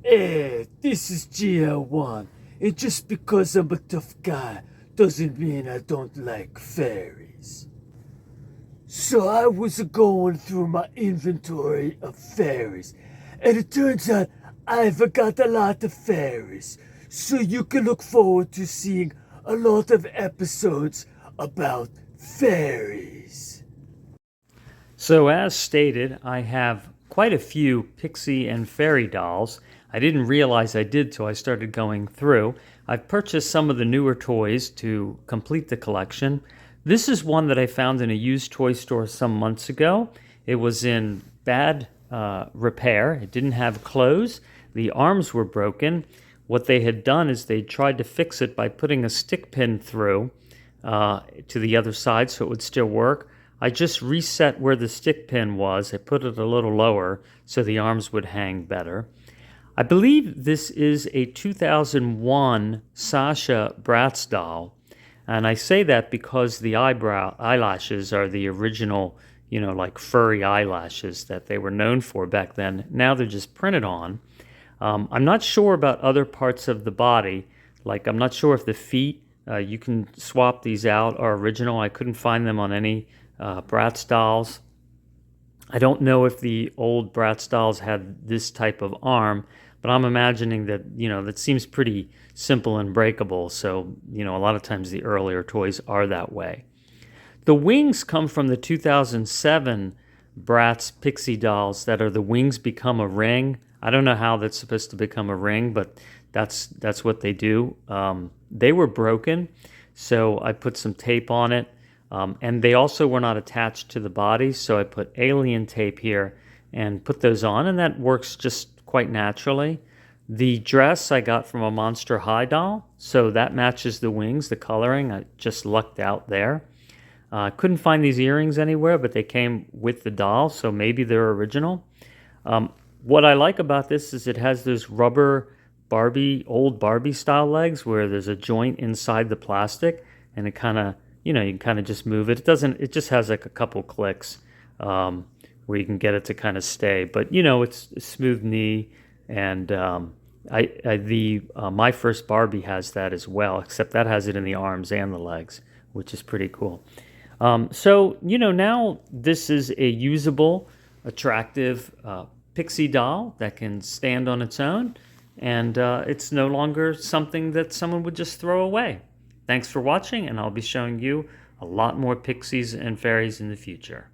This is GL1, and just because I'm a tough guy doesn't mean I don't like fairies. So I was going through my inventory of fairies, and it turns out I've got a lot of fairies. So you can look forward to seeing a lot of episodes about fairies. So, as stated, I have quite a few Pixie and Fairy dolls. I didn't realize I did till I started going through. I've purchased some of the newer toys to complete the collection. This is one that I found in a used toy store some months ago. It was in bad repair, it didn't have clothes, the arms were broken. What they had done is they tried to fix it by putting a stick pin through to the other side so it would still work. I just reset where the stick pin was. I put it a little lower so the arms would hang better. I believe this is a 2001 Sasha Bratz doll. And I say that because the eyelashes are the original, like furry eyelashes that they were known for back then. Now they're just printed on. I'm not sure about other parts of the body. Like, I'm not sure if the feet, you can swap these out, are original. I couldn't find them on any Bratz dolls. I don't know if the old Bratz dolls had this type of arm, but I'm imagining that, that seems pretty simple and breakable. So, a lot of times the earlier toys are that way. The wings come from the 2007 Bratz Pixie dolls that are the wings become a ring. I don't know how that's supposed to become a ring, but that's what they do. They were broken, so I put some tape on it. And they also were not attached to the body, so I put alien tape here and put those on, and that works just quite naturally. The dress I got from a Monster High doll, so that matches the wings, the coloring. I just lucked out there. Couldn't find these earrings anywhere, but they came with the doll, so maybe they're original. What I like about this is it has those rubber old Barbie style legs where there's a joint inside the plastic, and it kind of, you can kind of just move it. It just has like a couple clicks where you can get it to kind of stay. But, it's a smooth knee, and my first Barbie has that as well, except that has it in the arms and the legs, which is pretty cool. So, now this is a usable, attractive Pixie doll that can stand on its own, and it's no longer something that someone would just throw away. Thanks for watching, and I'll be showing you a lot more Pixies and Fairies in the future.